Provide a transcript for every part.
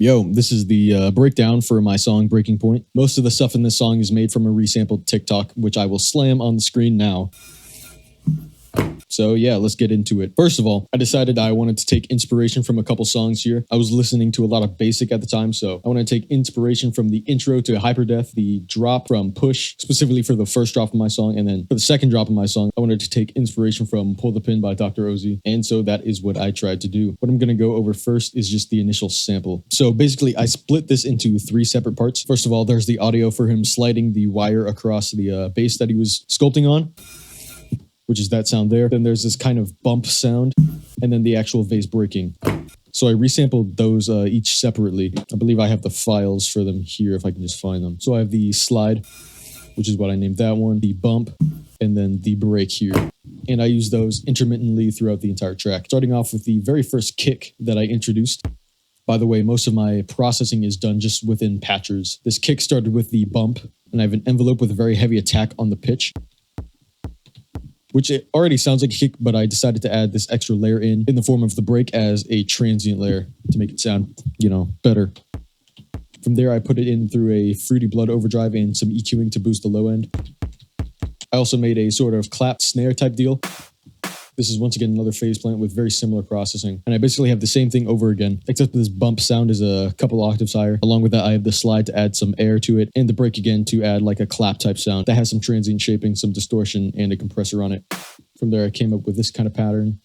Yo, this is the breakdown for my song Breaking Point. Most of the stuff in this song is made from a resampled TikTok, which I will slam on the screen now. So yeah, let's get into it. First of all, I decided I wanted to take inspiration from a couple songs here. I was listening to a lot of Basic at the time, so I wanted to take inspiration from the intro to Hyperdeath, the drop from Push, specifically for the first drop of my song, and then for the second drop of my song, I wanted to take inspiration from Pull the Pin by Dr. Ozzy, and so that is what I tried to do. What I'm going to go over first is just the initial sample. So basically, I split this into three separate parts. First of all, there's the audio for him sliding the wire across the bass that he was sculpting on, which is that sound there. Then there's this kind of bump sound, and then the actual vase breaking. So I resampled those each separately. I believe I have the files for them here if I can just find them. So I have the slide, which is what I named that one, the bump, and then the break here. And I use those intermittently throughout the entire track. Starting off with the very first kick that I introduced. By the way, most of my processing is done just within patchers. This kick started with the bump, and I have an envelope with a very heavy attack on the pitch, which it already sounds like a kick, but I decided to add this extra layer in the form of the break as a transient layer to make it sound, better. From there, I put it in through a Fruity Blood overdrive and some EQing to boost the low end. I also made a sort of clapped snare type deal. This is once again another phase plant with very similar processing. And I basically have the same thing over again, except this bump sound is a couple octaves higher. Along with that, I have the slide to add some air to it, and the break again to add like a clap type sound that has some transient shaping, some distortion, and a compressor on it. From there, I came up with this kind of pattern.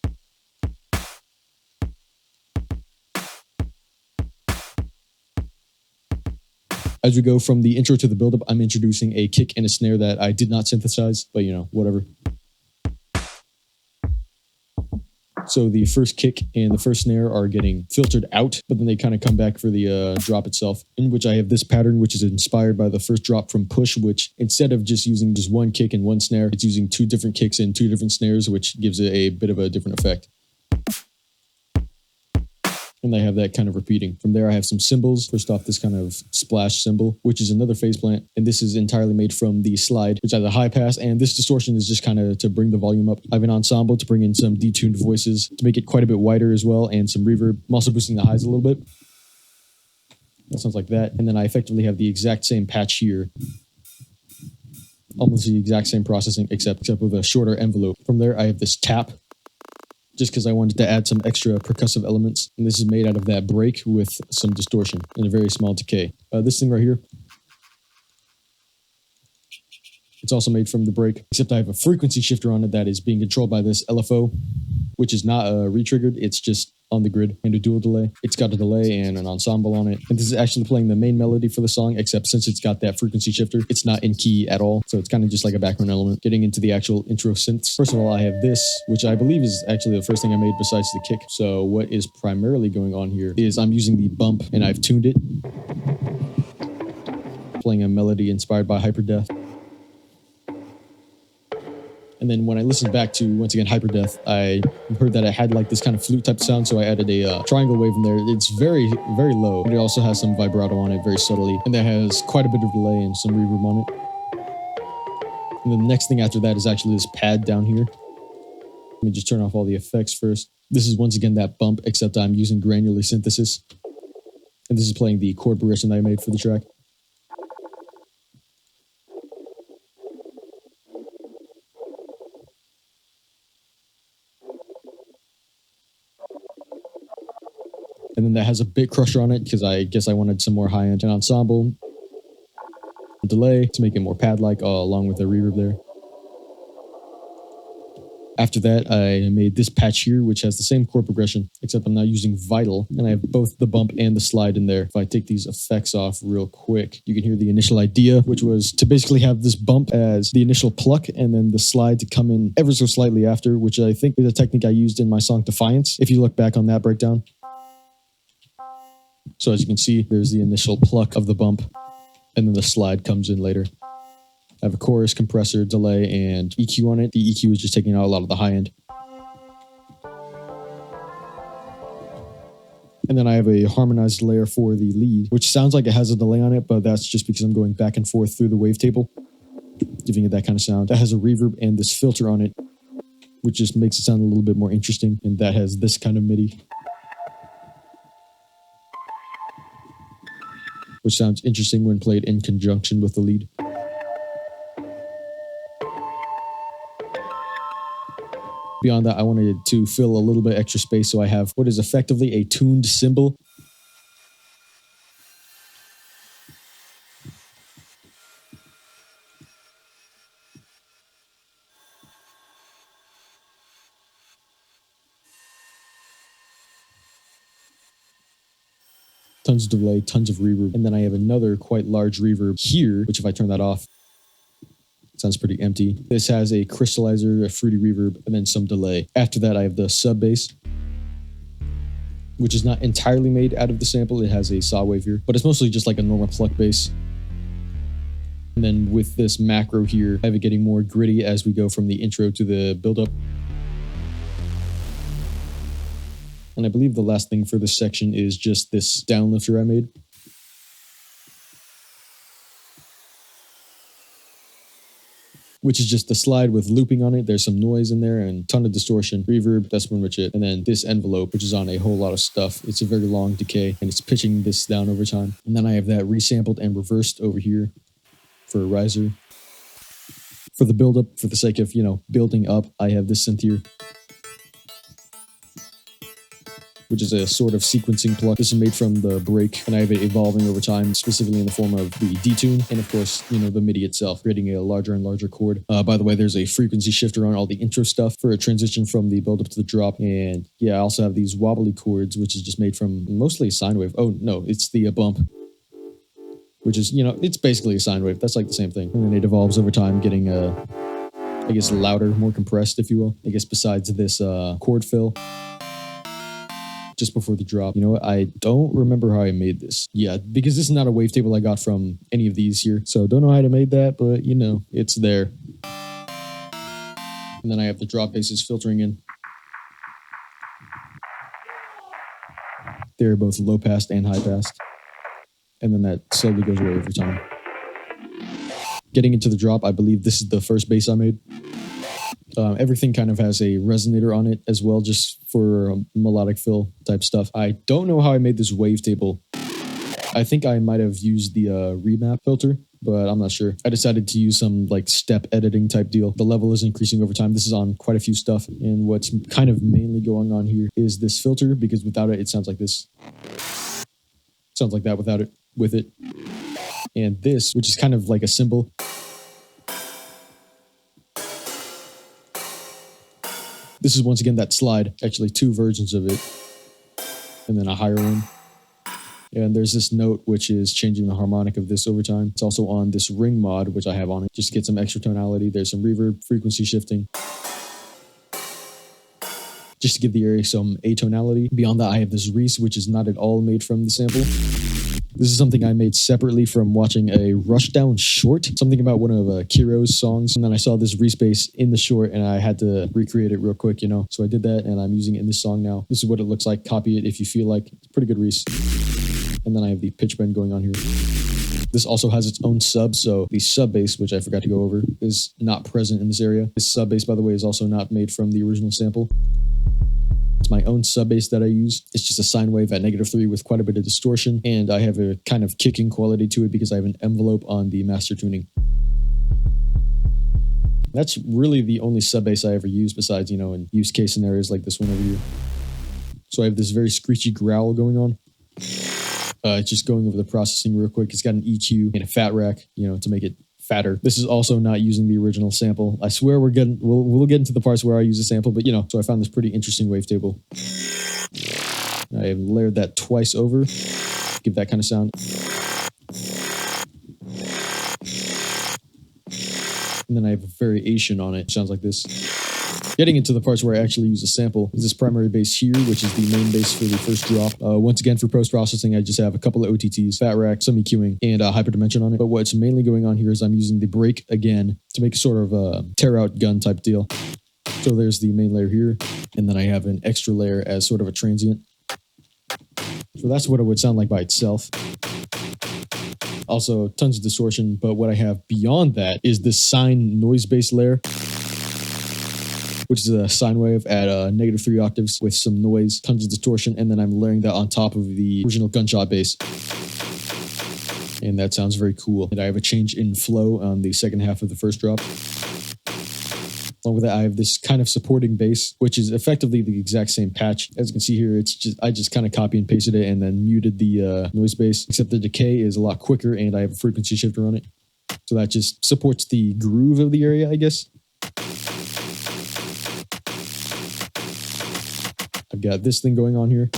As we go from the intro to the buildup, I'm introducing a kick and a snare that I did not synthesize, but whatever. So the first kick and the first snare are getting filtered out, but then they kind of come back for the drop itself, in which I have this pattern, which is inspired by the first drop from Push, which instead of just using just one kick and one snare, it's using two different kicks and two different snares, which gives it a bit of a different effect. And I have that kind of repeating. From there, I have some cymbals. First off, this kind of splash cymbal, which is another phase plant. And this is entirely made from the slide, which has a high pass. And this distortion is just kind of to bring the volume up. I have an ensemble to bring in some detuned voices to make it quite a bit wider as well, and some reverb. I'm also boosting the highs a little bit. That sounds like that. And then I effectively have the exact same patch here. Almost the exact same processing, except with a shorter envelope. From there, I have this tap, just because I wanted to add some extra percussive elements. And this is made out of that break with some distortion and a very small decay. This thing right here, it's also made from the break, except I have a frequency shifter on it that is being controlled by this LFO, which is not re-triggered, it's just on the grid, and a dual delay. It's got a delay and an ensemble on it. And this is actually playing the main melody for the song, except since it's got that frequency shifter, it's not in key at all. So it's kind of just like a background element. Getting into the actual intro synths. First of all, I have this, which I believe is actually the first thing I made besides the kick. So what is primarily going on here is I'm using the bump and I've tuned it. Playing a melody inspired by Hyperdeath. And then when I listened back to, once again, Hyperdeath, I heard that it had like this kind of flute type sound, so I added a triangle wave in there. It's very, very low. And it also has some vibrato on it very subtly. And that has quite a bit of delay and some reverb on it. And then the next thing after that is actually this pad down here. Let me just turn off all the effects first. This is once again that bump, except I'm using granular synthesis. And this is playing the chord progression that I made for the track. And then that has a bit crusher on it because I guess I wanted some more high-end ensemble. Delay to make it more pad-like along with the reverb there. After that, I made this patch here, which has the same chord progression, except I'm now using Vital, and I have both the bump and the slide in there. If I take these effects off real quick, you can hear the initial idea, which was to basically have this bump as the initial pluck, and then the slide to come in ever so slightly after, which I think is a technique I used in my song Defiance, if you look back on that breakdown. So as you can see, there's the initial pluck of the bump, and then the slide comes in later. I have a chorus, compressor, delay, and EQ on it. The EQ is just taking out a lot of the high end. And then I have a harmonized layer for the lead, which sounds like it has a delay on it, but that's just because I'm going back and forth through the wavetable, giving it that kind of sound. That has a reverb and this filter on it, which just makes it sound a little bit more interesting, and that has this kind of MIDI. which sounds interesting when played in conjunction with the lead. Beyond that, I wanted to fill a little bit extra space, so I have what is effectively a tuned cymbal. Tons of delay, tons of reverb, and then I have another quite large reverb here, which if I turn that off, sounds pretty empty. This has a crystallizer, a fruity reverb, and then some delay. After that, I have the sub bass, which is not entirely made out of the sample. It has a saw wave here, but it's mostly just like a normal pluck bass. And then with this macro here, I have it getting more gritty as we go from the intro to the build-up. And I believe the last thing for this section is just this downlifter I made. Which is just a slide with looping on it. There's some noise in there and a ton of distortion, reverb, that's pretty much it. And then this envelope, which is on a whole lot of stuff. It's a very long decay and it's pitching this down over time. And then I have that resampled and reversed over here for a riser. For the build-up, for the sake of, building up, I have this synth here, which is a sort of sequencing pluck. This is made from the break, and I have it evolving over time, specifically in the form of the detune, and of course, the MIDI itself, creating a larger and larger chord. By the way, there's a frequency shifter on all the intro stuff for a transition from the build-up to the drop, and yeah, I also have these wobbly chords, which is just made from mostly a sine wave. Oh, no, it's the bump, which is, it's basically a sine wave. That's like the same thing. And then it evolves over time, getting, I guess, louder, more compressed, if you will. I guess besides this chord fill, just before the drop. You know what? I don't remember how I made this. Yeah, because this is not a wavetable I got from any of these here. So don't know how I made that, but it's there. And then I have the drop basses filtering in. They're both low passed and high passed. And then that slowly goes away over time. Getting into the drop, I believe this is the first bass I made. Everything kind of has a resonator on it as well, just for melodic fill type stuff. I don't know how I made this wavetable. I think I might have used the remap filter, but I'm not sure. I decided to use some step editing type deal. The level is increasing over time. This is on quite a few stuff. And what's kind of mainly going on here is this filter, because without it, it sounds like this. Sounds like that without it, with it. And this, which is kind of like a cymbal. This is once again that slide, actually two versions of it, and then a higher one. And there's this note, which is changing the harmonic of this over time. It's also on this ring mod, which I have on it, just to get some extra tonality. There's some reverb, frequency shifting, just to give the area some atonality. Beyond that, I have this Reese, which is not at all made from the sample. This is something I made separately from watching a Rushdown short, something about one of Kiro's songs. And then I saw this Reese bass in the short and I had to recreate it real quick, So I did that and I'm using it in this song now. This is what it looks like. Copy it if you feel like. It's pretty good Reese. And then I have the pitch bend going on here. This also has its own sub, so the sub bass, which I forgot to go over, is not present in this area. This sub bass, by the way, is also not made from the original sample. It's my own sub bass that I use. It's just a sine wave at -3 with quite a bit of distortion, and I have a kind of kicking quality to it because I have an envelope on the master tuning. That's really the only sub bass I ever use besides, in use case scenarios like this one over here. So I have this very screechy growl going on. It's just going over the processing real quick. It's got an EQ and a fat rack, to make it fatter. This is also not using the original sample. I swear we'll get into the parts where I use a sample, but so I found this pretty interesting wavetable. I have layered that twice over, give that kind of sound. And then I have a variation on it. Sounds like this. Getting into the parts where I actually use a sample is this primary bass here, which is the main bass for the first drop. Once again, for post-processing, I just have a couple of OTTs, fat rack, some EQing, and hyperdimension on it. But what's mainly going on here is I'm using the break again to make a sort of tear-out gun type deal. So there's the main layer here, and then I have an extra layer as sort of a transient. So that's what it would sound like by itself. Also, tons of distortion, but what I have beyond that is this sine noise bass layer, which is a sine wave at -3 octaves with some noise, tons of distortion, and then I'm layering that on top of the original gunshot bass. And that sounds very cool. And I have a change in flow on the second half of the first drop. Along with that, I have this kind of supporting bass, which is effectively the exact same patch. As you can see here, I just kind of copy and pasted it and then muted the noise bass, except the decay is a lot quicker and I have a frequency shifter on it. So that just supports the groove of the area, I guess. I've got this thing going on here,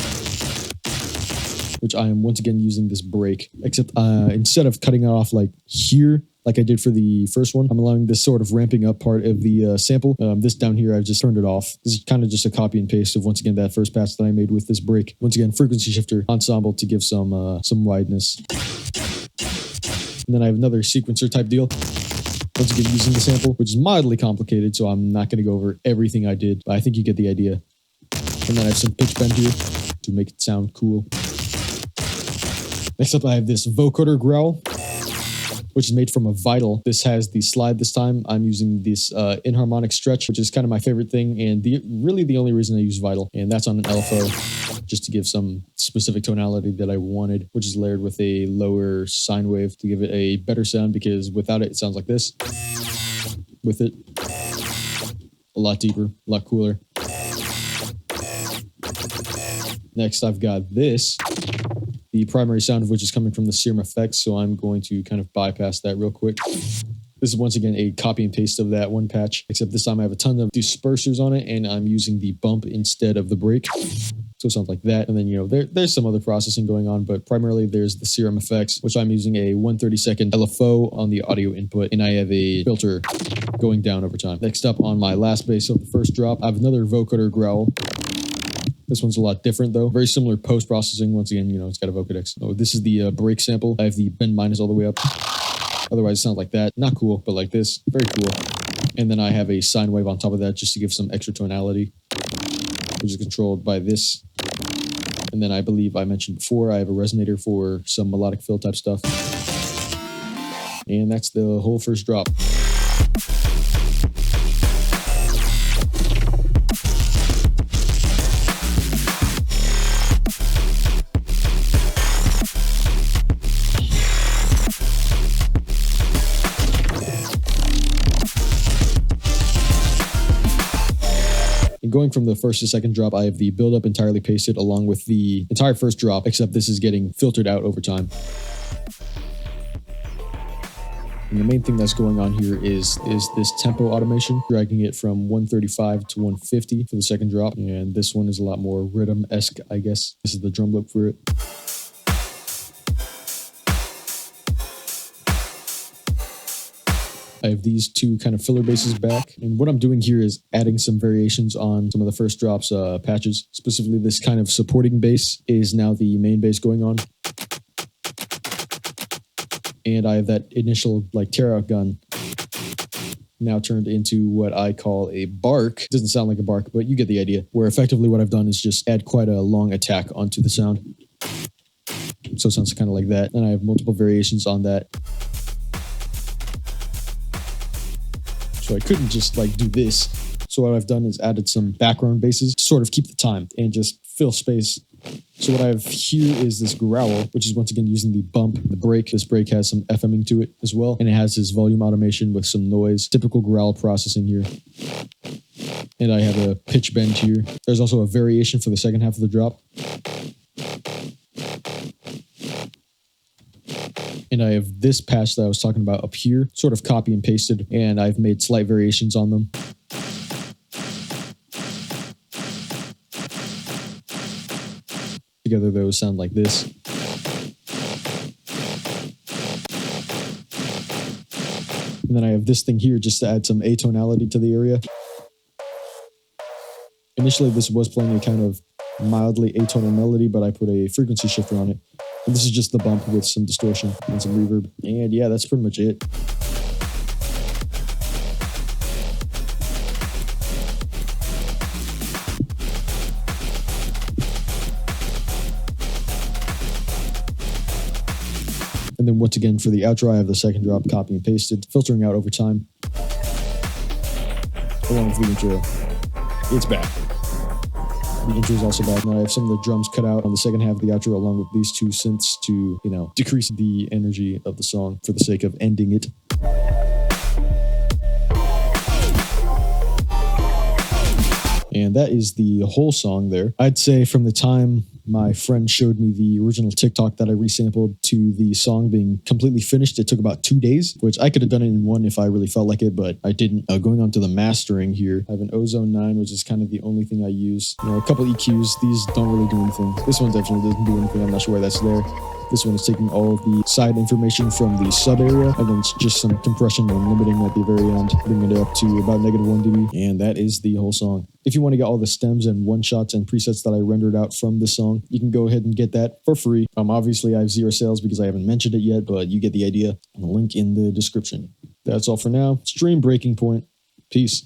which I am once again using this break, except instead of cutting it off like here, like I did for the first one, I'm allowing this sort of ramping up part of the sample. This down here, I've just turned it off. This is kind of just a copy and paste of, once again, that first patch that I made with this break. Once again, frequency shifter ensemble to give some wideness. And then I have another sequencer type deal. Once again, using the sample, which is mildly complicated, so I'm not going to go over everything I did, but I think you get the idea. And then I have some pitch bend here to make it sound cool. Next up, I have this vocoder growl, which is made from a vital. This has the slide this time. I'm using this inharmonic stretch, which is kind of my favorite thing, and really the only reason I use vital. And that's on an LFO, just to give some specific tonality that I wanted, which is layered with a lower sine wave to give it a better sound, because without it, it sounds like this. With it, a lot deeper, a lot cooler. Next, I've got this, the primary sound of which is coming from the Serum Effects, so I'm going to kind of bypass that real quick. This is once again a copy and paste of that one patch, except this time I have a ton of dispersers on it, and I'm using the bump instead of the break. So it sounds like that. And then, there's some other processing going on, but primarily there's the Serum Effects, which I'm using a 1/32 LFO on the audio input, and I have a filter going down over time. Next up on my last bass of the first drop, I have another vocoder growl. This one's a lot different though. Very similar post-processing. Once again, it's got a vocodex. Oh, this is the break sample. I have the bend minus all the way up. Otherwise, it sounds like that. Not cool, but like this. Very cool. And then I have a sine wave on top of that just to give some extra tonality, which is controlled by this. And then I believe I mentioned before, I have a resonator for some melodic fill type stuff. And that's the whole first drop. Going from the first to second drop, I have the build-up entirely pasted along with the entire first drop, except this is getting filtered out over time. And the main thing that's going on here is this tempo automation, dragging it from 135 to 150 for the second drop. And this one is a lot more rhythm-esque, I guess. This is the drum loop for it. I have these two kind of filler basses back. And what I'm doing here is adding some variations on some of the first drops patches. Specifically, this kind of supporting bass is now the main bass going on. And I have that initial tear out gun now turned into what I call a bark. It doesn't sound like a bark, but you get the idea. Where effectively what I've done is just add quite a long attack onto the sound. So it sounds kind of like that. And I have multiple variations on that. So I couldn't just do this. So what I've done is added some background basses to sort of keep the time and just fill space. So what I have here is this growl, which is once again using the bump, the break. This break has some FMing to it as well. And it has this volume automation with some noise, typical growl processing here. And I have a pitch bend here. There's also a variation for the second half of the drop. And I have this patch that I was talking about up here, sort of copy and pasted, and I've made slight variations on them. Together those sound like this. And then I have this thing here just to add some atonality to the area. Initially this was playing a kind of mildly atonal melody, but I put a frequency shifter on it. And this is just the bump with some distortion and some reverb. And yeah, that's pretty much it. And then once again for the outro, I have the second drop copy and pasted, filtering out over time. Along with the intro. It's back. The intro is also bad. Now I have some of the drums cut out on the second half of the outro along with these two synths to, decrease the energy of the song for the sake of ending it. And that is the whole song there. I'd say from the time my friend showed me the original TikTok that I resampled to the song being completely finished, it took about 2 days, which I could have done it in one if I really felt like it, but I didn't. Going on to the mastering here, I have an Ozone 9, which is kind of the only thing I use. A couple EQs. These don't really do anything. This one definitely doesn't do anything. I'm not sure why that's there. This one is taking all of the side information from the sub area, and then it's just some compression and limiting at the very end, bringing it up to about -1 dB, and that is the whole song. If you want to get all the stems and one-shots and presets that I rendered out from the song, you can go ahead and get that for free. Obviously, I have 0 sales because I haven't mentioned it yet, but you get the idea. Link in the description. That's all for now. Stream breaking point. Peace.